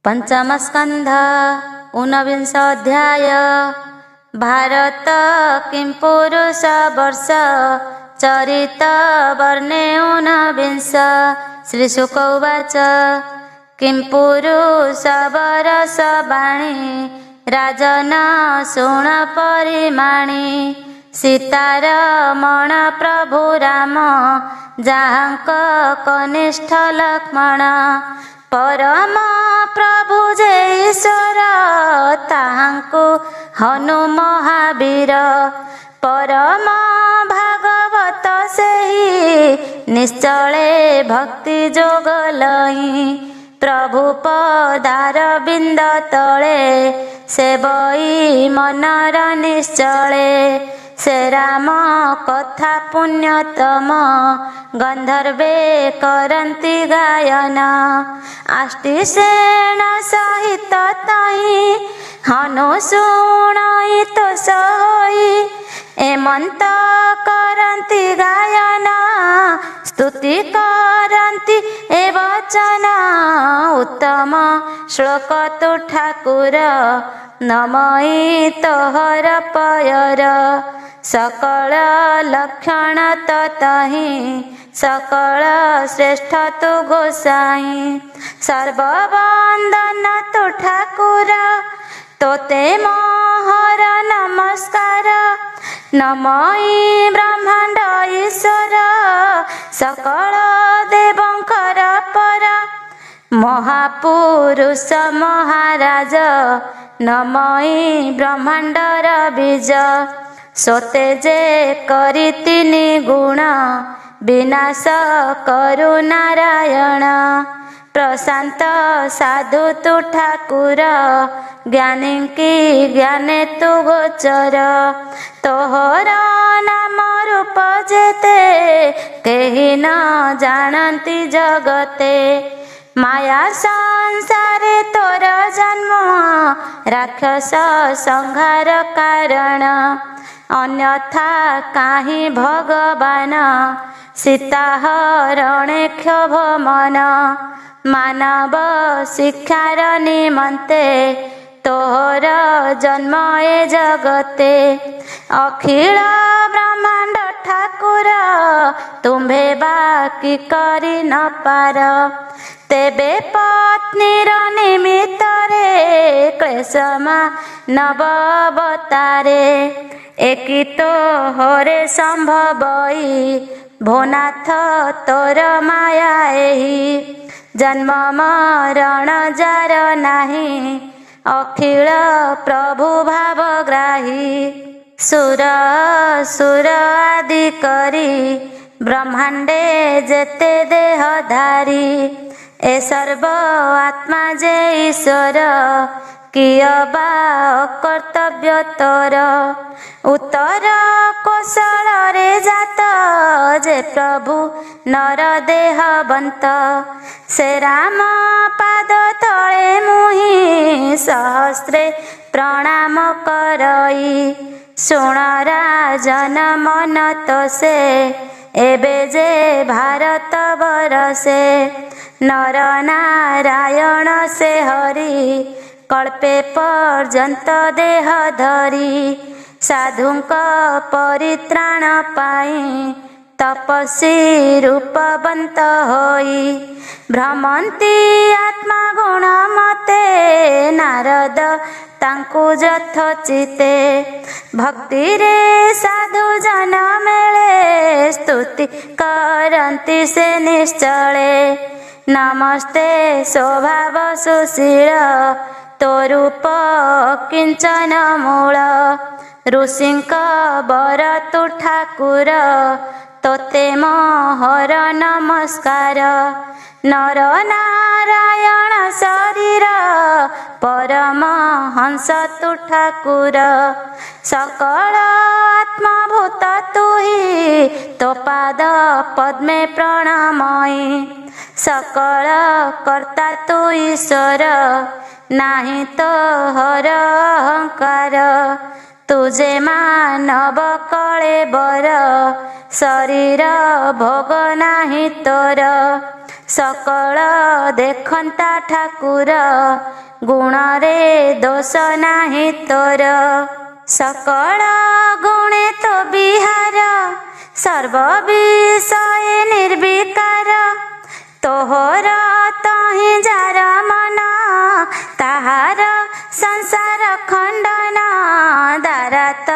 पंचमस्कंध ऊनविंश अध्याय। भारत किं पुरुष वर्ष चरित वर्णे ऊनविंश। श्रीशुक उवाच किं पुरुष वरस वाणी राजन शुण परिमाणी। सीतारमण प्रभु राम जाहांक कनिष्ठ लक्ष्मण। परम प्रभु जे ईश्वर ताहांकु हनु महावीर। परम भागवत सेहि निश्चले भक्ति जोग लई। प्रभु पदार बिंद तले सेवई मनर निश्चले। से राम कथा पुण्यतम गंधर्वे करन्ति गायन। आष्टिसेन सहित तई हनु शुणई तो सहोई। एमंत करन्ति गायन स्तुति करन्ति ए वचन। उत्तम श्लोक तु ठाकुर नमई तोहर पयर। सकल लक्षण ततहि सकल श्रेष्ठ तु गोसाई। सर्ववंदन तु ठाकुर तोते मोहर नमस्कार। नमई ब्रह्मांड ईश्वर सकल देवंकर पर। महापुरुष महाराज नमई ब्रह्मांडर बीज। सोते जे करी तिनि गुण विनाश करु नारायण। प्रशांत साधु तु ठाकुर ज्ञानी की ज्ञाने तु गोचर। तोहर नाम रूप जेते केहि न जानती जगते। माया संसारे तोर जन्म राक्षस संहार कारण। अन्यथा काहि भगवान सीता हरणे क्षोभ मन। मानव शिक्षार निमन्ते तोहर जन्म ए जगते। अखिल ब्रह्मांड ठाकुर तुम्भे बाकी करी न पार। तेबे पत्नीर निमित्तरे क्लेशमा नवतारे। एकी तो हरे संभवई भोनाथ तोर माया एहि। जन्म मरण जार नाही अखिल प्रभु भावग्राही। सुर सुर आदि करी ब्रह्मांडे जेते देहधारी। ए सर्व आत्मा जे ईश्वर कियबा कर्तव्य तोर। उत्तर कौशल रे जात जे प्रभु नर देहवंत। से राम पाद तले मुहि सहस्रे प्रणाम करई। शुण राजन मन तो से एबे जे भारत बरसे। नर नारायण से हरि कल्पे पर्यंत देह धरी। साधुंक परित्राण पाई तपस्वी रूपवंत होई। भ्रमंती आत्मा गुण मते नारद तांकु यथोचिते। भक्ति रे साधु जन मेले स्तुति करन्ति से निश्चले। नमस्ते स्वभाव सुशील तो रूप किंचन मूल। ऋषिंक वर तु ठाकुर तोते मोहर नमस्कार। नर नारायण शरीर परम हंस तु ठाकुर। सकल आत्मभूत तुहि तो पाद पद्मे प्रणमयी। सकल कर्ता तु ईश्वर नाही तो हर अहंकार। तुझे मानव कळे बर शरीर भोग नाही तोर। सकल देखंता ठाकुर गुणरे दोष नाही तोर। सकल गुणे तो बिहार सर्व विषय निर्विकार। तोहर तहि जार मन ताहार संसार खंडन। दारात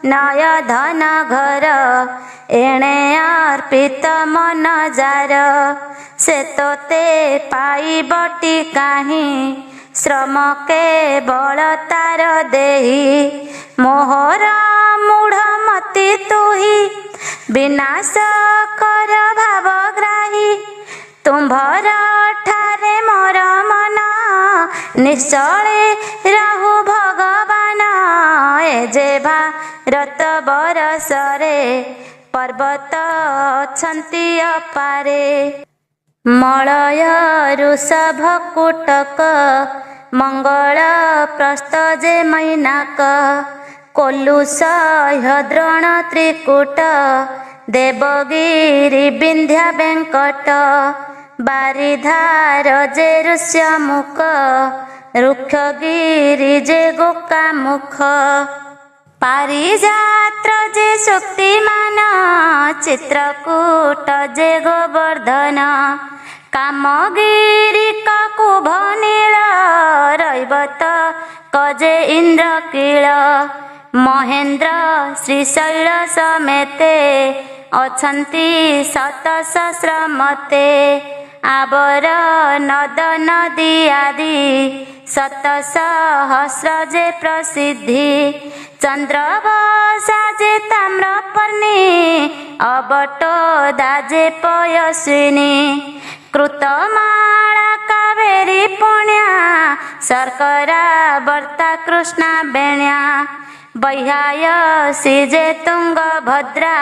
नय धन घर एणे अर्पित मन जार। से तोते पाइबटी काहीं श्रम केवल तार देही। मोहर मूढ़ मति तुही विनाश कर भावग्राही। तुम्भर ठारे मोर मन निश्चले रहु भगवान। ए जे भारत बरसरे पर्वत अछंती अपारे। मलय ऋषभ कुटक मंगल प्रस्थ जे मैनाक। कोलुष ह्यद्रोण त्रिकूट देवगिरि विंध्या वेंकट। बारिधार जे ऋष्यमुख रुक्षगिरि जे गोकामुख। पारिजात्र जे शक्तिमान चित्रकूट जे गोवर्धन। कामगिरि ककुभ नील रैवत कजे इंद्रकील। महेंद्र श्रीशैल समेते अछंती शत सहस्र मते। आवर नद नदी आदि शत सहस्र जे प्रसिद्धि। चंद्रवसा जे ताम्रपर्णी अबटो दाजे पयस्विनी। कृतमाला कावेरी पुण्या शर्करा वर्ता कृष्णा बेण्या। वैहायसी जे तुंगभद्रा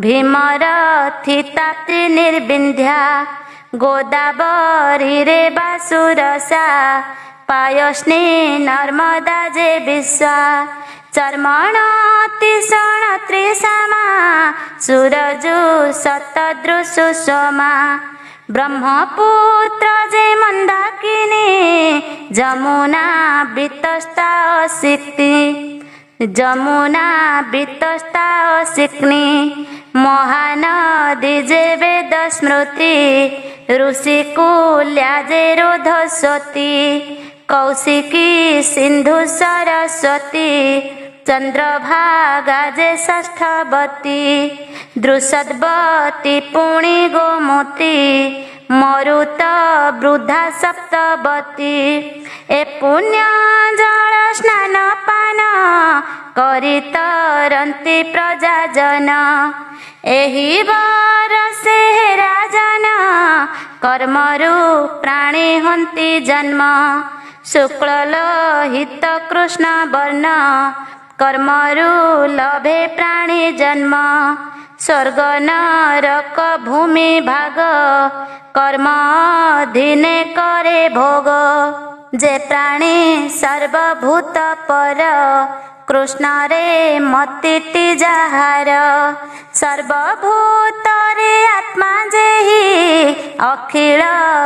भीमरथी ताप्ती निर्विंध्या। गोदावरी रे बासुरसा पायस्नी नर्मदा जे विश्वा। चर्मण तीषण त्रिसामा सूरजु शतदृशु सोमा। ब्रह्मपुत्र जे मंदाकिनी जमुना वितस्ता असिक्ति। जमुना वितस्ता असिक्नि। महानदी जे वेद स्मृति ऋषिकुल्या जे रोधस्वती। कौशिकी सिंधु सरस्वती चंद्रभागा जे षष्ठवती। दृषद्वती पुणी गोमती मरुत वृद्धा सप्तवती। ए पुण्य जल स्नान पान करी तरंती प्रजाजन। एहि बरसे राजन कर्मरु प्राणी हंती जन्म। शुक्ल लोहित कृष्ण वर्ण कर्मरु लभे प्राणी जन्म। स्वर्ग नरक भूमि भाग कर्म अधीने करे भोग। जे प्राणी सर्वभूत पर कृष्ण रे मतिटी जाहार। सर्वभूत रे आत्मा जेहि अखिल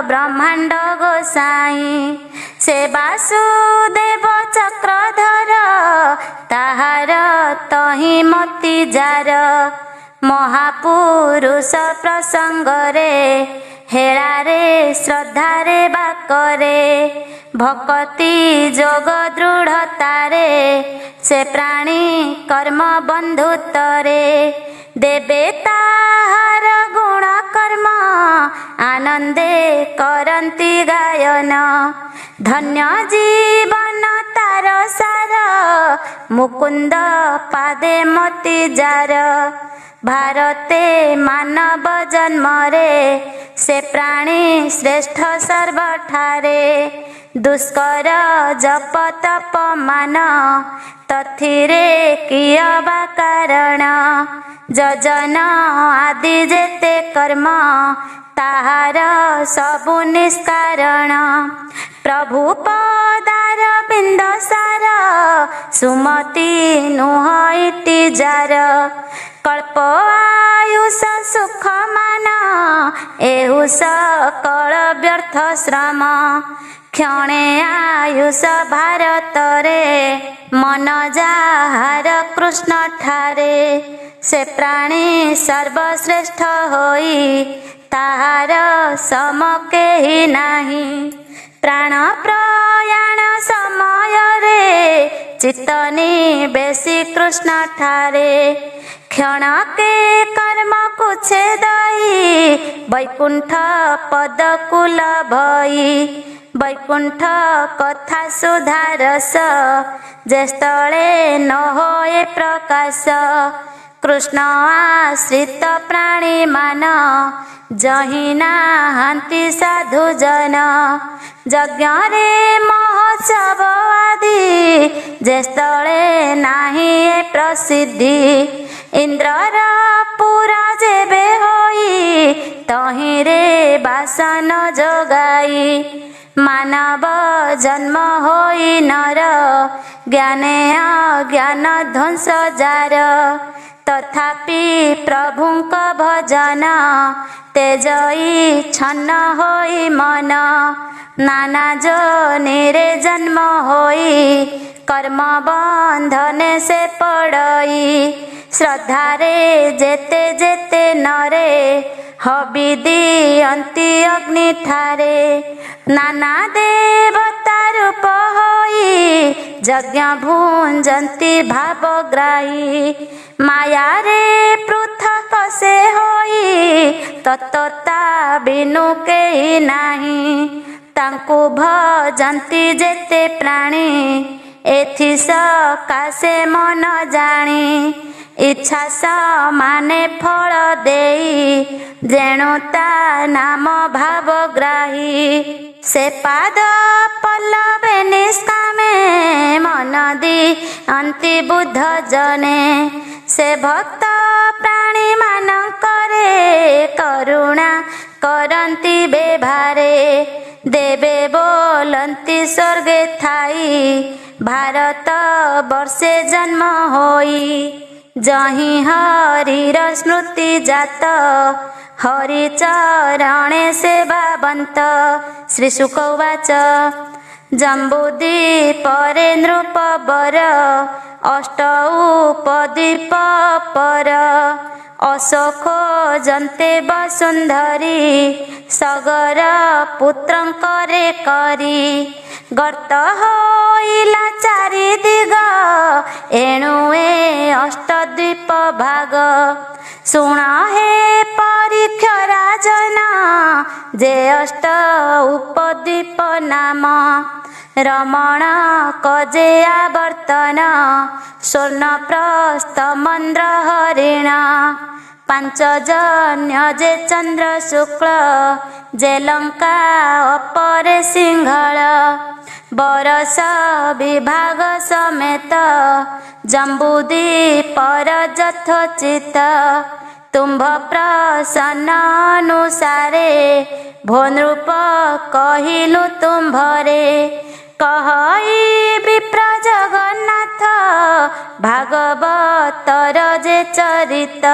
ब्रह्मांड गोसाई। से वासुदेव चक्रधर ताहार तहि मति जार। महापुरुष प्रसंगरे हेलारे श्रद्धारे बाकरे। भक्ति जोग दृढ़तारे से प्राणी कर्म बंधुत्वरे। देवे ताहार गुण कर्म आनंदे करंती गायन। धन्य जीवन तार सार मुकुंद पादे मति जार। भारते मानव जन्म रे से प्राणी श्रेष्ठ सर्वठारे। दुष्कर जप तप मान तथिरे कियबा कारण। जजन आदि जेते कर्म ताहार सबु निष्कारण। प्रभु पदार बिंद सार सुमति नुह इति जार। कल्प आयुष सुख मान एहु सकल व्यर्थ श्रम क्षणे आयुष भारत रे मन जाहार कृष्ण ठारे से प्राणी सर्वश्रेष्ठ होई ताहार सम केहि नाही प्राण प्रयाण समय रे चित्तनी बेसी कृष्ण ठारे क्षण के कर्म कुछे दई वैकुंठ पद कुल भई वैकुंठ कथा सुधारस जे स्थले न होए प्रकाश कृष्ण आश्रित प्राणी मान जहि नाहांति साधु जन यज्ञ रे महोत्सव आदि जे स्थले नाही ए प्रसिद्धि इंद्रर पुरा जेबे होई तहि रे बासन जोगाई मानव जन्म होई नर ज्ञाने अज्ञान ध्वंस जार तथापि प्रभुंक भजन तेजई छन्न होई मन नाना जोनिरे जन्म होई कर्म बंधने से पड़ई श्रद्धारे जेते जेते नरे हबि दियंती अग्नि ठारे नाना देवता रूप होई यज्ञ भुंजंती भावग्राही माया रे पृथक से होई तत्वता बिनु केहि नाही तांकु भजंती जेते प्राणी एथि सकाशे मन जानी इच्छा समाने फल देई जेणु ता नाम भावग्राही से पाद पल्लवे निष्कामे मन दी अंति बुद्ध जने से भक्त प्राणी मानंकरे करुणा करंती बेभारे देवे बोलंती स्वर्गे थाई भारत वर्षे जन्म होई जहि हरिर स्मृति जात हरि चरणे सेवावंत श्री शुक उवाच जम्बूद्वीपरे नृपवर अष्ट उपद्वीप पर अशोको जन्ते वसुन्धरी सगर पुत्रंकरे करी गर्त होइला चारि दिग एणु ए अष्टद्वीप भाग शुण हे परीक्ष राजन जे अष्ट उपद्वीप नाम रमण कजे आवर्तन स्वर्ण प्रस्थ मंद्र हरिण पांचजन्य जे चंद्र शुक्ल जे लंका अपरे सिंहल बरस विभाग समेत जम्बूद्वीपर यथोचित तुम्भ प्रसन्न अनुसारे भो नृप कहिलु तुम्भरे कहई विप्र जगन्नाथ भागवतर जे चरित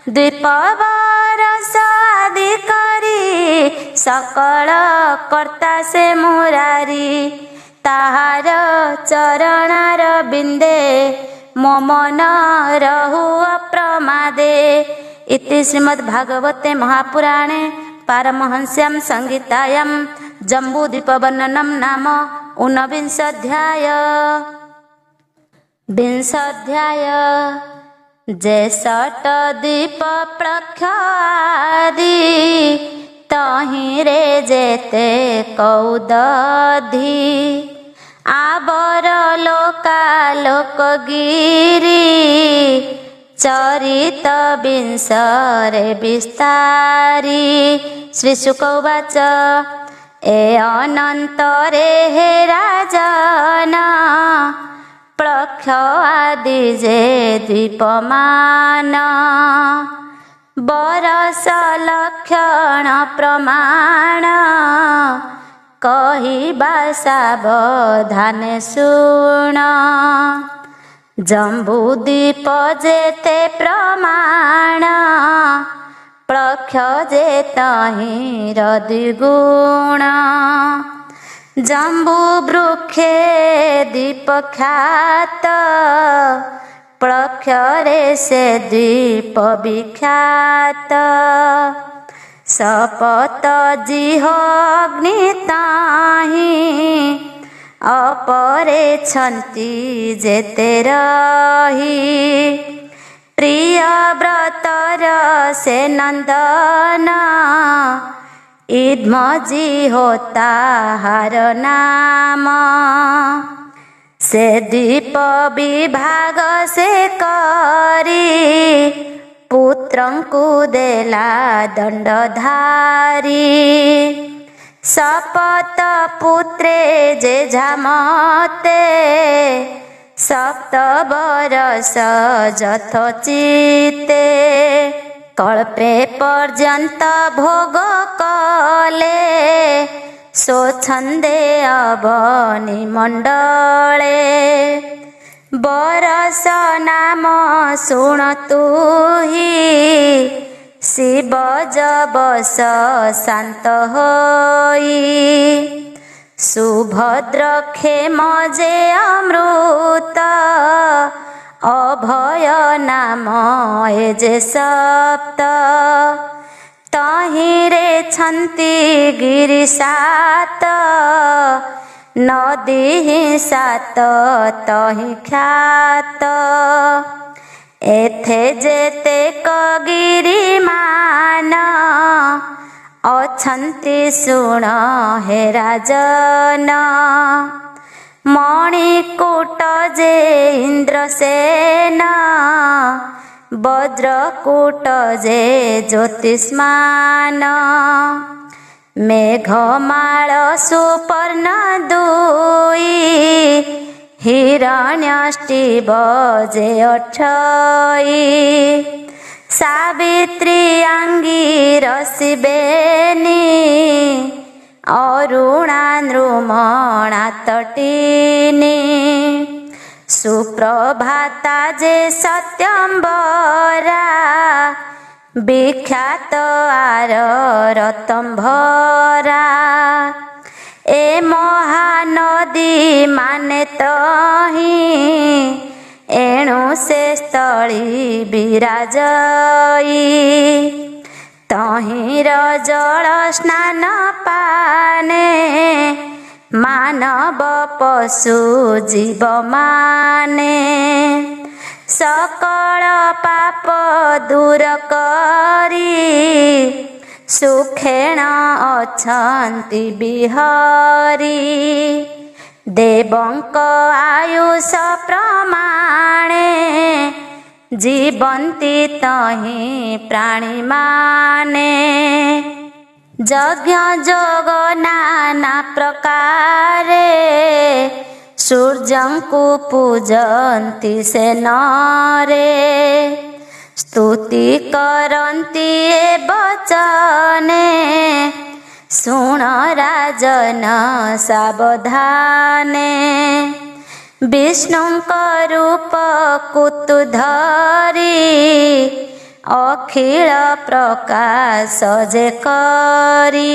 द्वीपवरस आदि करी सकल कर्ता से मुरारी ताहार चरणार बिंदे मो मन रहु अप्रमादे इति श्रीमद्भागवते महापुराणे पारमहंस्यां संहितायां जम्बूद्वीपवर्णनं नाम ऊनविंशोऽध्याय। विंशोऽध्याय जे षट्द्वीप प्रख्यादि तहि रे जेते कौदधि आबर लोकालोक गिरी चरित विंशरे विस्तारी श्री शुक उवाच ए अनंतरे हे राजन प्लक्ष आदि जे द्वीपमान बरस लक्षण प्रमाण कहिबा सावधान शुण जम्बूदीप जेते प्रमाण प्लक्ष जे तहिर द्विगुण जम्बू वृक्षे दीप ख्यात प्लक्षरे से द्वीप विख्यात सपत जिह अग्नि ताहि अपरे छन्ति जेते रही प्रिय व्रतर से नंदन इद्मजी होता हर नाम से दीप विभाग से करी पुत्रंकु देला दंडधारी सपत पुत्रे जे झामते सप्त बरस यथोचिते कल्पे पर्यंत भोग कले स्वच्छन्दे अवनि मण्डले बरस नाम शुणतु हि शिव जबस शांत होई सुभद्र क्षेम जे अमृत अभय नाम ए जे सप्त तहिरे छन्ति गिरि सात नदी सात तहि ख्यात एथे जेते गिरि मान अछन्ति शुण हे राजन मणिकूट जे इंद्रसेन वज्रकूट जे ज्योतिष्मान मेघमाल सुपर्ण दुई हिरण्यष्टिभ जे अठई सावित्री अंगीरसी बेनी अरुणा नृमणा तटिनी सुप्रभाता जे सत्यम्बरा विख्यात आर रतम्भरा ए महानदी माने तही एणु से स्थली विराजई तहिर जल स्नान पाने मानव पशु जीव माने सकल पाप दूर करी सुखेण अछन्ति बिहारी देवंक आयुष प्रमाणे जीवन्ति तहि प्राणी माने यज्ञ जोग नाना प्रकारे सूर्यंकु पूजन्ति से नरे स्तुति करन्ति ए वचने सुण राजन सावधाने विष्णुंक रूप कुतु धरी अखिल प्रकाश जे करी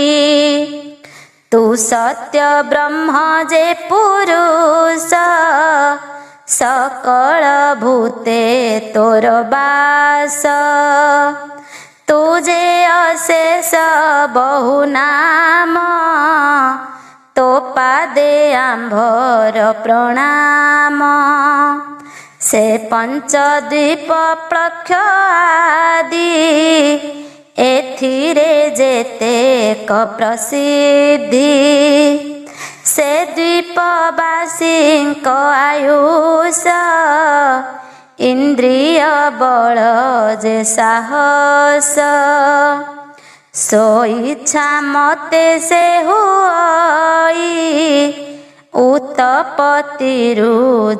तू सत्य ब्रह्म जे पुरुष सकल भूते तोर बास तुझे अशेष बहु नाम तो पादे आंभर प्रणाम से पंचद्वीप प्लक्ष आदि एथिरे जेते क प्रसिद्धि से द्वीपवासी आयुष इंद्रिय बल जे साहस सो इच्छा मते से हुई उत्पत्ति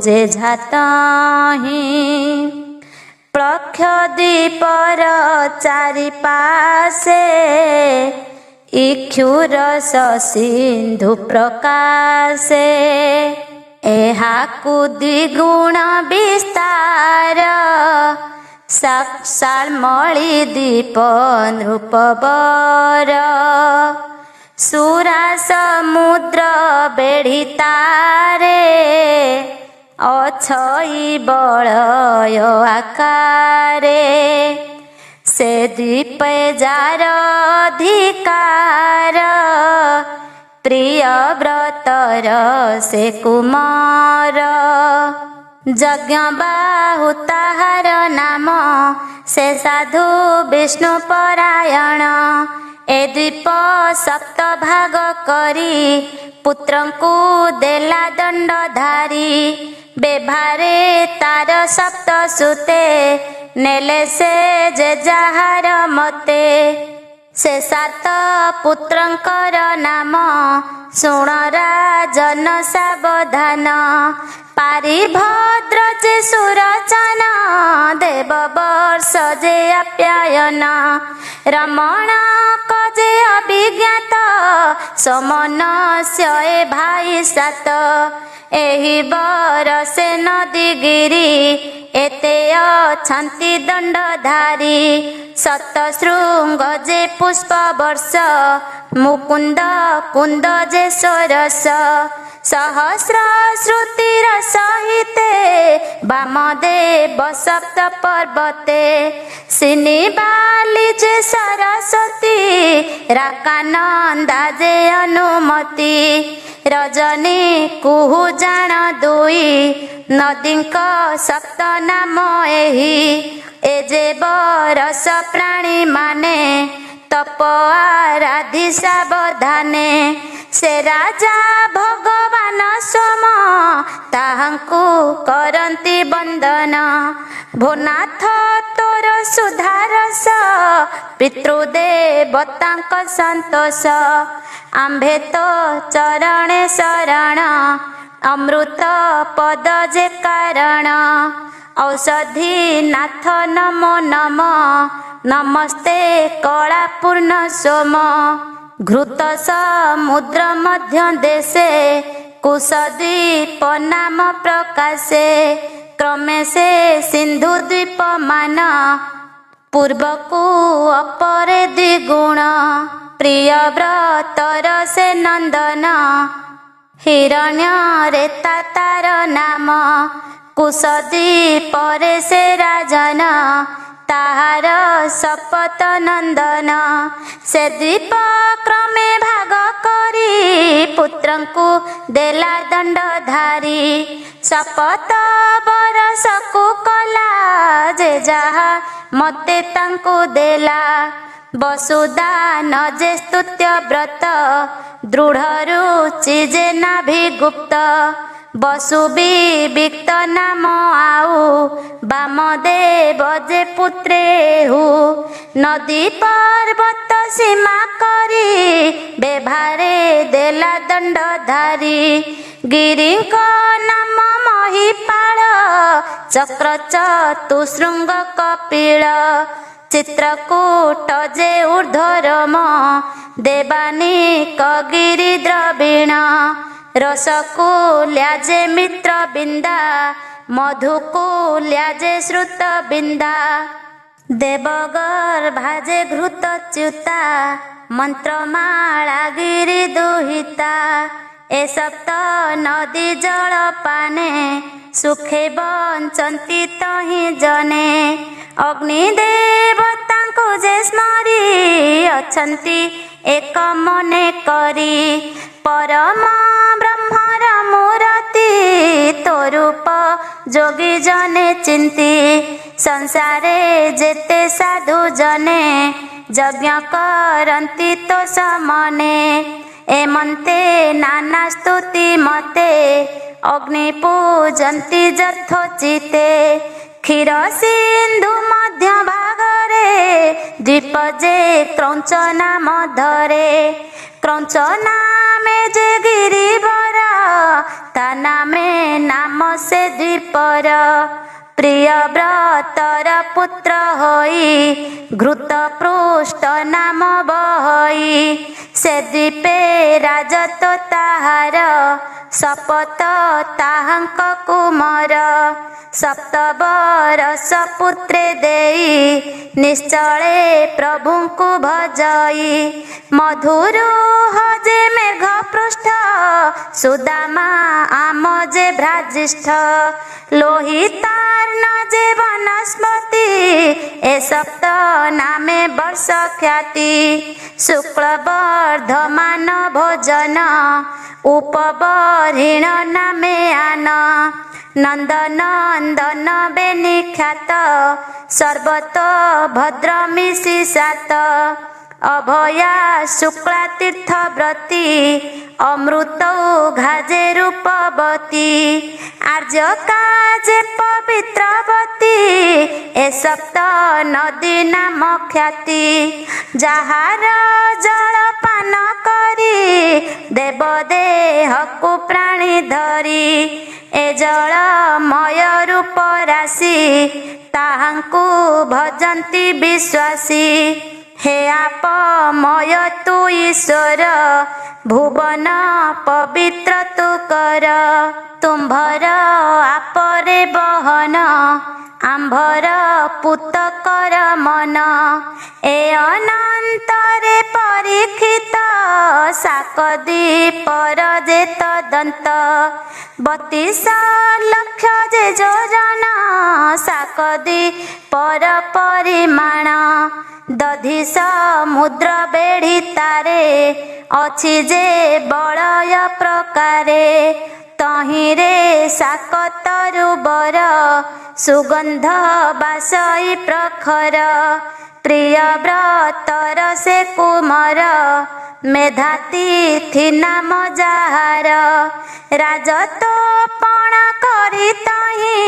जे झातहि प्लक्ष द्वीपर चारि पासे इक्षुरस सिंधु प्रकाशे ଏହାକୁ ଦ୍ୱିଗୁଣ ବିସ୍ତାର ସାକ୍ଷାଳମଳି ଦୀପ ନୃପବର ସୁରା ସମୁଦ୍ର ବେଢ଼ିତାରେ ଅଛଇ ବଳୟ ଆକାରେ ସେ ଦ୍ୱୀପେ ଯାର ଅଧିକାର ପ୍ରିୟ ବ୍ରତର ସେ କୁମାର ଯଜ୍ଞ ବାହୁ ତାହାର ନାମ ସେ ସାଧୁ ବିଷ୍ଣୁ ପରାୟଣ ଏ ଦ୍ୱୀପ ସପ୍ତ ଭାଗ କରି ପୁତ୍ରଙ୍କୁ ଦେଲା ଦଣ୍ଡଧାରୀ ବେଭାରେ ତାର ସପ୍ତ ସୁତେ ନେଲେ ସେ ଯେ ଯାହାର ମତେ ସେ ସାତ ପୁତ୍ରଙ୍କର ନାମ ଶୁଣ ରାଜନ ସାବଧାନ ପାରିଭଦ୍ର ଯେ ସୁରଚନ ଦେବବର୍ଷ ଯେ ଆପ୍ୟାୟନ ରମଣକ ଯେ ଅଭିଜ୍ଞାତ ସମନସ୍ୟ ଏ ଭାଇ ସାତ ଏହି ବରଷେ ନଦୀଗିରି ଏତେ ଅଛନ୍ତି ଦଣ୍ଡଧାରୀ ସତ ଶୃଙ୍ଗ ଯେ ପୁଷ୍ପ ବର୍ଷ ମୁକୁନ୍ଦ କୁନ୍ଦ ଯେ ଷୋରଶ ସହସ୍ର ଶ୍ରୁତିର ସହିତେ ବାମଦେବ ସପ୍ତ ପର୍ବତେ ସିନିବାଲି ଯେ ସରସ୍ୱତୀ ରାକାନନ୍ଦା ଯେ ଅନୁମତି ରଜନୀ କୁହୁ ଜାଣ ଦୁଇ ନଦୀଙ୍କ ସପ୍ତ ନାମ ଏହି ଏ ଯେ ବରଷ ପ୍ରାଣୀ ମାନେ ତପ ଆରାଧି ସାବଧାନେ ସେ ରାଜା ଭଗବାନ ସୋମ ତାହାଙ୍କୁ କରନ୍ତି ବନ୍ଦନ ଭୋନାଥ ତୋର ସୁଧାରସ ପିତୃଦେବତାଙ୍କ ସନ୍ତୋଷ ଆମ୍ଭେ ତ ଚରଣେ ଶରଣ ଅମୃତ ପଦ ଯେ କାରଣ ଔଷଧି ନାଥ ନମୋ ନମ ନମସ୍ତେ କଳା ପୂର୍ଣ୍ଣ ସୋମ ଘୃତ ସମୁଦ୍ର ମଧ୍ୟ ଦେଶେ କୁଶଦ୍ୱୀପ ନାମ ପ୍ରକାଶେ କ୍ରମେ ସେ ସିନ୍ଧୁ ଦ୍ୱୀପ ମାନ ପୂର୍ବକୁ ଅପରେ ଦ୍ୱିଗୁଣ ପ୍ରିୟ ବ୍ରତର ସେ ନନ୍ଦନ ହିରଣ୍ୟ ରେତା ତାର ନାମ କୁଶଦ୍ୱୀପରେ ସେ ରାଜନ ତାହାର ଶପଥ ନନ୍ଦନ ସେ ଦ୍ୱୀପ କ୍ରମେ ଭାଗ କରି ପୁତ୍ରଙ୍କୁ ଦେଲା ଦଣ୍ଡଧାରୀ ଶପଥ ବରଷକୁ କଲା ଯେ ଯାହା ମତେ ତାଙ୍କୁ ଦେଲା ବସୁଦାନ ଯେ ସ୍ତୁତ୍ୟ ବ୍ରତ ଦୃଢ଼ ରୁଚି ଯେ ନାଭିଗୁପ୍ତ ବସୁ ବିବିକ୍ତ ନାମ ଆଉ ବାମଦେବ ଯେ ପୁତ୍ରେ ହୁ ନଦୀ ପର୍ବତ ସୀମା କରି ବେଭାରେ ଦେଲା ଦଣ୍ଡଧାରୀ ଗିରିଙ୍କ ନାମ ମହିପାଳ ଚକ୍ର ଚତୁଶୃଙ୍ଗ କପିଳ ଚିତ୍ରକୂଟ ଯେ ଊର୍ଦ୍ଧ୍ୱରୋମ ଦେବାନିକ ଗିରି ଦ୍ରବିଣ ରସକୁଲ୍ୟା ଯେ ମିତ୍ର ବିନ୍ଦା ମଧୁକୁଲ୍ୟା ଯେ ଶ୍ରୁତ ବିନ୍ଦା ଦେବଗର୍ଭା ଯେ ଘୃତ ଚ୍ୟୁତା ମନ୍ତ୍ରମାଳା ଗିରି ଦୁହିତା ଏ ସପ୍ତ ନଦୀ ଜଳ ପାନେ ସୁଖେ ବଞ୍ଚନ୍ତି ତହିଁ ଜନେ ଅଗ୍ନି ଦେବତାଙ୍କୁ ଯେ ସ୍ମରି ଅଛନ୍ତି ଏକ ମନେ କରି ପରମ ବ୍ରହ୍ମର ମୂରତି ତୋରୂପ ଯୋଗୀ ଜନେ ଚିନ୍ତି ସଂସାରେ ଯେତେ ସାଧୁ ଜନେ ଯଜ୍ଞ କରନ୍ତି ତୋ ସମନେ ଏମନ୍ତେ ନାନା ସ୍ତୁତି ମତେ ଅଗ୍ନି ପୂଜନ୍ତି ଯଥୋଚିତେ କ୍ଷୀର ସିନ୍ଧୁ ମଧ୍ୟ ଭାଗରେ ଦ୍ୱୀପ ଯେ କ୍ରୌଞ୍ଚ ନାମ ଧରେ କ୍ରୌଞ୍ଚ ନାମେ ଯେ ଗିରିବର ତା ନାମେ ନାମ ସେ ଦ୍ୱୀପର ପ୍ରିୟ ବ୍ରତର ପୁତ୍ର ହୋଇ ଘୃତ ପୃଷ୍ଠ ନାମ ବହଇ ସେ ଦ୍ୱୀପେ ରାଜତ ତାହାର ଶପଥ ତାହାଙ୍କ କୁମର। ସପ୍ତବରଷ ପୁତ୍ରେ ଦେଇ ନିଶ୍ଚଳେ ପ୍ରଭୁଙ୍କୁ ଭଜଇ। ମଧୁରୁ ହଜେ ମେଘ ପୃଷ୍ଠ ସୁଦାମା ଆମ ଯେ ଭ୍ରାଜିଷ୍ଠ। ଲୋହିତାର୍ଣ୍ଣ ଯେ ବନସ୍ପତି ଏ ସପ୍ତ ନାମେ ବର୍ଷ ଖ୍ୟାତି। ଶୁକ୍ଳ ବର୍ଦ୍ଧମାନ ଭୋଜନ ଉପବର୍ହିଣ ନାମେ ଆନ। ନନ୍ଦନନ୍ଦନ ବେନିଖ୍ୟାତ ସର୍ବତ ଭଦ୍ର ମିଶି ସାତ। ଅଭୟା ଶୁକ୍ଳା ତୀର୍ଥ ବ୍ରତୀ ଅମୃତ ଘାଜେ ରୂପବତୀ। ଆର୍ଯ୍ୟ କାଜେ ପବିତ୍ରବତୀ ଏ ସପ୍ତ ନଦୀ ନାମ ଖ୍ୟାତି। ଯାହାର ଜଳପାନ କରି ଦେବ ଦେହକୁ ପ୍ରାଣୀ ଧରି। ଏ ଜଳମୟ ରୂପ ରାଶି ତାହାଙ୍କୁ ଭଜନ୍ତି ବିଶ୍ୱାସୀ। ହେ ଆପମୟ ତୁ ଈଶ୍ୱର ଭୁବନ ପବିତ୍ର ତୁ କର। ତୁମ୍ଭର ଆପରେ ବହନ ଆମ୍ଭର ପୁତ କର ମନ। ଏ ଅନନ୍ତରେ ପରୀକ୍ଷିତ ସାକଦି ପର ଯେ ତଦନ୍ତ। 32 ଲକ୍ଷ ଯେ ଯୋଜନ ସାକଦି ପର ପରିମାଣ। ଦଧି ସମୁଦ୍ର ବେଢ଼ି ତାରେ ଅଛି ଯେ ବଳୟ ପ୍ରକାରେ। ତହିଁରେ ସାକତରୁ ବର ସୁଗନ୍ଧ ବାସଇ ପ୍ରଖର। ପ୍ରିୟ ବ୍ରତର ସେ କୁମର ମେଧାତିଥି ନାମ ଯାହାର। ରାଜତୋପଣ କରି ତହିଁ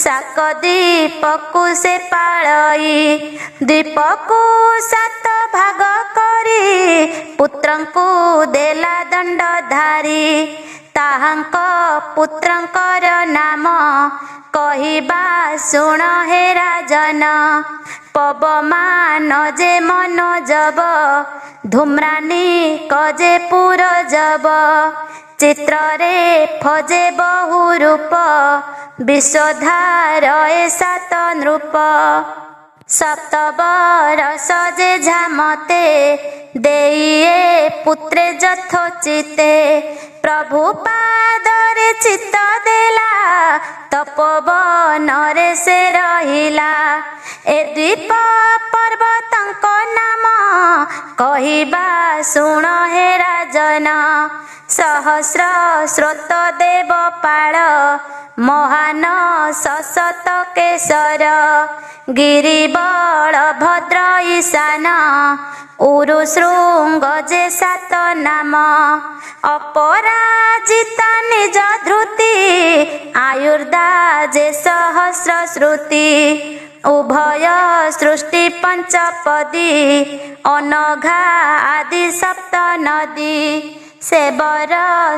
ସାକଦ୍ୱୀପକୁ ସେ ପାଳଇ। ଦ୍ୱୀପକୁ 7 ଭାଗ କରି ପୁତ୍ରଙ୍କୁ ଦେଲା ଦଣ୍ଡଧାରୀ। ତାହାଙ୍କ ପୁତ୍ରଙ୍କର ନାମ କହିବା ଶୁଣ ହେ ରାଜନ। ପବମାନ ଯେ ମନୋଜବ ଧୂମ୍ରାନୀ କଜେ ପୁରଜବ। ଚିତ୍ରରେ ଫଜେ ବହୁ ରୂପ ବିଶ୍ୱଧାର ଏ 7 ନୃପ। ସପ୍ତବରଷ ଯେ ଝାମତେ ଦେଇଏ ପୁତ୍ରେ ଯଥୋଚିତେ। ପ୍ରଭୁ ପାଦରେ ଚିତ୍ତ ଦେଲା ତପୋବନରେ ସେ ରହିଲା। ଏ ଦ୍ୱୀପ ପର୍ବତଙ୍କ ନାମ କହିବା ଶୁଣ ହେ ରାଜନ। ସହସ୍ର ସ୍ରୋତ ଦେବପାଳ ମହାନ ସଶତ କେଶର। ଗିରିବଳ ଭଦ୍ର ଈଶାନ ଉରୁ ଶୃଙ୍ଗ ଯେ 7 ନାମ। ଅପରାଜିତା ନିଜ ଧୃତି ଆୟୁର୍ଦା ଯେ ସହସ୍ର ଶ୍ରୁତି। ଉଭୟ ସୃଷ୍ଟି ପଞ୍ଚପଦୀ ଅନଘା ଆଦି 7 ନଦୀ। ସେବର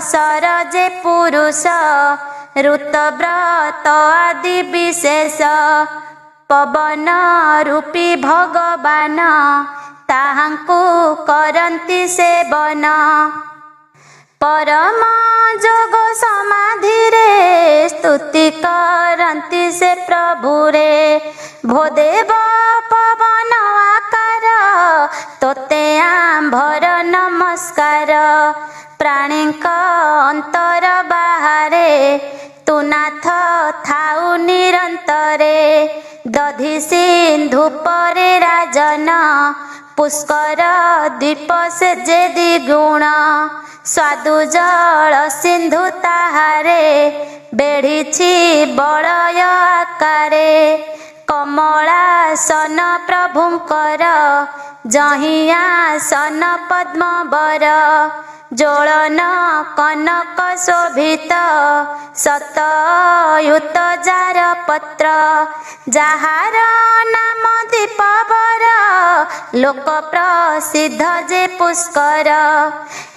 ସର ଯେ ପୁରୁଷ ଋତବ୍ରତ ଆଦି ବିଶେଷ। ପବନ ରୂପୀ ଭଗବାନ ତାହାଙ୍କୁ କରନ୍ତି ସେବନ। ପରମ ଯୋଗ ସମାଧିରେ ସ୍ତୁତି କରନ୍ତି ସେ ପ୍ରଭୁରେ। ଭୋଦେବ ପବନ ଆକାର ତୋତେ ଆମ୍ଭର ନମସ୍କାର। ପ୍ରାଣୀଙ୍କ ଅନ୍ତର ବାହାରେ ତୁ ନାଥ ଥାଉ ନିରନ୍ତରେ। ଦଧି ସିନ୍ଧୁ ପରେ ରାଜନ ପୁଷ୍କର ଦ୍ୱୀପ ସେ ଯେ ଦ୍ୱିଗୁଣ। ସ୍ୱାଦୁ ଜଳ ସିନ୍ଧୁ ତାହାରେ ବେଢ଼ିଛି ବଳୟ ଆକାରେ। କମଳାସନ ପ୍ରଭୁଙ୍କର ଯହିଁ ଆସନ ପଦ୍ମବର। ଜ୍ୱଳନ କନକ ଶୋଭିତ ଶତୟୁତ ଯାର ପତ୍ର। ଯାହାର ନାମ ଦୀପବର ଲୋକ ପ୍ରସିଦ୍ଧ ଯେ ପୁଷ୍କର।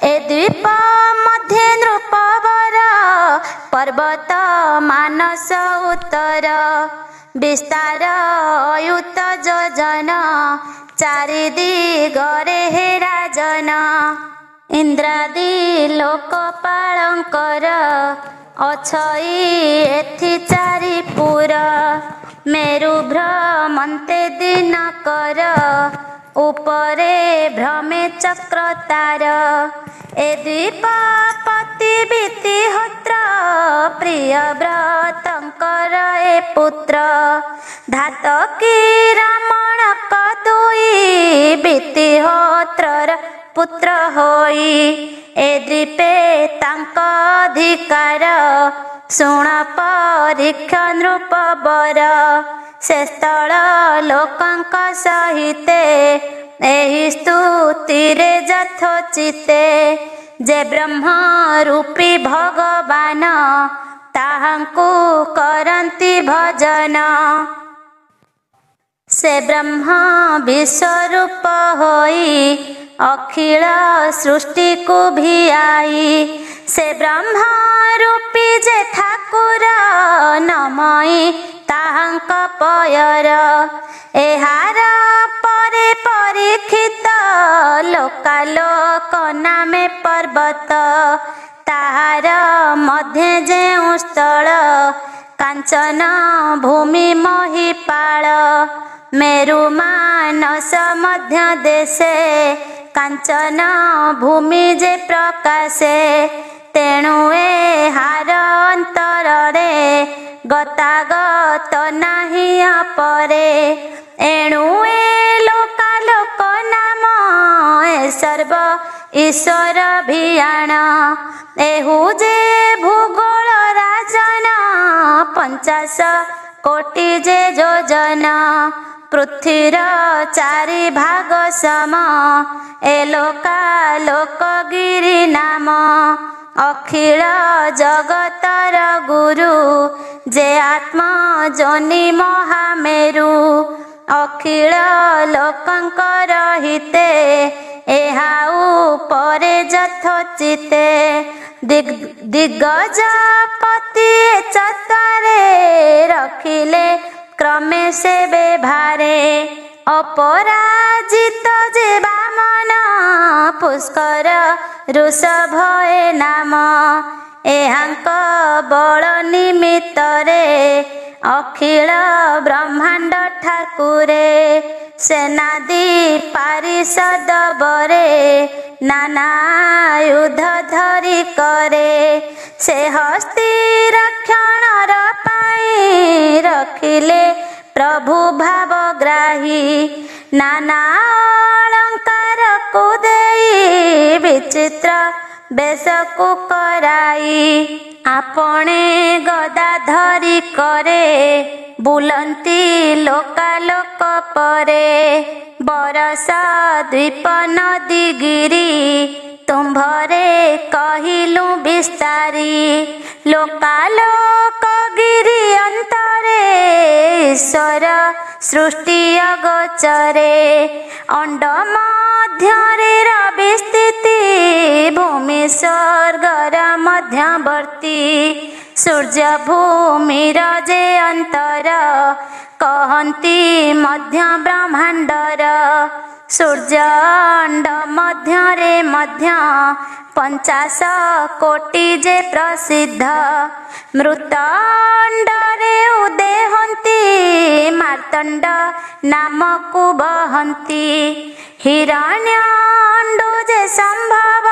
ଏ ଦ୍ୱୀପ ମଧ୍ୟ ନୃପବର ପର୍ବତ ମାନସ ଉତ୍ତର। ବିସ୍ତାର ଅୟୁତ ଯୋଜନ ଚାରି ଦିଗରେ ହେ ରାଜନ। ଇନ୍ଦ୍ରାଦି ଲୋକପାଳଙ୍କର ଅଛଇ ଏଥି ଚାରିପୁର। ମେରୁ ଭ୍ରମନ୍ତେ ଦିନକର ଉପରେ ଭ୍ରମେ ଚକ୍ର ତାର। ଏ ଦ୍ୱୀପପତି ବିତିହୋତ୍ର ପ୍ରିୟ ବ୍ରତଙ୍କର ଏ ପୁତ୍ର। ଧାତକୀ ରମଣକ ଦୁଇ ବିତିହୋତ୍ରର ପୁତ୍ର ହୋଇ। ଏ ଦ୍ୱୀପେ ତାଙ୍କ ଅଧିକାର ଶୁଣ ପରୀକ୍ଷ ନୃପବର। ସେ ସ୍ଥଳ ଲୋକଙ୍କ ସହିତେ ଏହି ସ୍ତୁତିରେ ଯଥୋଚିତେ। ଯେ ବ୍ରହ୍ମ ରୂପୀ ଭଗବାନ ତାହାଙ୍କୁ କରନ୍ତି ଭଜନ। ସେ ବ୍ରହ୍ମ ବିଶ୍ୱରୂପ ହୋଇ ଅଖିଳ ସୃଷ୍ଟିକୁ ଭିଆଇ। ସେ ବ୍ରହ୍ମ ରୂପୀ ଯେ ଠାକୁର ନମଇ ତାହାଙ୍କ ପୟର। ଏହାର ପରେ ପରୀକ୍ଷିତ ଲୋକାଲୋକ ନାମେ ପର୍ବତ। ତାହାର ମଧ୍ୟେ ଯେଉଁ ସ୍ଥଳ କାଞ୍ଚନ ଭୂମି ମହିପାଳ। ମେରୁ ମାନସ ମଧ୍ୟ ଦେଶେ କାଞ୍ଚନ ଭୂମି ଯେ ପ୍ରକାଶେ। ତେଣୁ ଏହାର ଅନ୍ତରରେ ଗତାଗତ ନାହିଁ ଅପରେ। ଏଣୁ ଏ ଲୋକାଲୋକ ନାମ ଏ ସର୍ବ ଈଶ୍ୱର ଭିଆଣ। ଏହୁ ଯେ ଭୂଗୋଳ ରାଜନ 50 କୋଟି ଯେ ଯୋଜନ। ପୃଥ୍ୱୀର 4 ଭାଗ ସମ ଏ ଲୋକାଲୋକ ଗିରି ନାମ। ଅଖିଳ ଜଗତର ଗୁରୁ ଯେ ଆତ୍ମ ଯୋନି ମହାମେରୁ। ଅଖିଳ ଲୋକଙ୍କର ହିତେ ଏହା ଉପରେ ଯଥୋଚିତେ। ଦିଗ୍ଗଜପତି ଚତ୍ୱାରେ ରଖିଲେ କ୍ରମେ ସେ ବେଭାରେ। ଅପରାଜିତ ଯେ ବାମନ ପୁଷ୍କର ଋଷଭ ଏ ନାମ। ଏହାଙ୍କ ବଳ ନିମିତ୍ତରେ ଅଖିଳ ବ୍ରହ୍ମାଣ୍ଡ ଠାକୁରେ। ସେନାଦି ପାରିଷଦ ବରେ ନାନା ଆୟୁଧ ଧରି କରେ। ସେ ହସ୍ତି ରକ୍ଷଣର ପାଇଁ ରଖିଲେ ପ୍ରଭୁ ଭାବଗ୍ରାହୀ। ନାନା ଅଳଙ୍କାରକୁ ଦେଇ ବିଚିତ୍ର ବେଶକୁ କରାଇ। ଆପଣେ ଗଦା ଧରି କରେ ବୁଲନ୍ତି ଲୋକାଲୋକ ପରେ। ବରସ ଦ୍ୱୀପ ନଦୀ ଗିରି ତୁମ୍ଭରେ କହିଲୁ ବିସ୍ତାରୀ। ଲୋକାଲୋକ ଗିରି ଅନ୍ତରେ ଈଶ୍ୱର ସୃଷ୍ଟି ଅଗୋଚରେ। ଅଣ୍ଡ ମଧ୍ୟରେ ରବି ସ୍ଥିତି ଭୂମି ସ୍ୱର୍ଗର ମଧ୍ୟବର୍ତ୍ତୀ। ସୂର୍ଯ୍ୟ ଭୂମିର ଯେ ଅନ୍ତର କହନ୍ତି ମଧ୍ୟ ବ୍ରହ୍ମାଣ୍ଡର। ସୂର୍ଯ୍ୟ ଅଣ୍ଡ ମଧ୍ୟରେ ମଧ୍ୟ 50 କୋଟି ଯେ ପ୍ରସିଦ୍ଧ। ମୃତ ଅଣ୍ଡରେ ଉଦେହନ୍ତି ମାର୍ତ୍ତଣ୍ଡ ନାମକୁ ବହନ୍ତି। ହିରଣ୍ୟ ଅଣ୍ଡୁ ଯେ ସମ୍ଭବ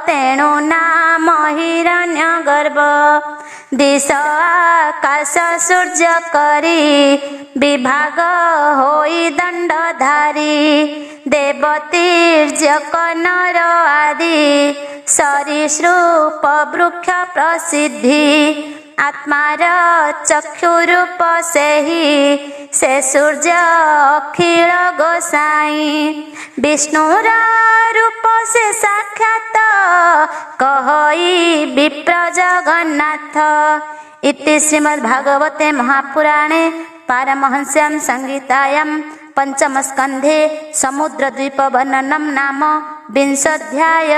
ତେଣୁ ନାମ ହିରଣ୍ୟ ଗର୍ଭ। ଦିଶ ଆକାଶ ସୂର୍ଯ୍ୟ କରି ବିଭାଗ ହୋଇ ଦଣ୍ଡଧାରୀ। ଦେବତୀର୍ଯ୍ୟକ ନର ଆଦି ସରୀସୃପ ବୃକ୍ଷ ପ୍ରସିଦ୍ଧି। ଆତ୍ମାର ଚକ୍ଷୁରୂପ ସେହି ସେ ସୂର୍ଯ୍ୟ ଅଖିଳ ଗୋସାଇଁ। ବିଷ୍ଣୁର ରୂପ ସେ ସାକ୍ଷାତ କହଇ ବିପ୍ର ଜଗନ୍ନାଥ। ଇତି ଶ୍ରୀମଦ୍ ଭାଗବତେ ମହାପୁରାଣେ ପାରମହଂସ୍ୟାं ସଂହିତାयां पंचम स्कंधे समुद्रद्वीप वर्णनम नाम 20 अध्याय।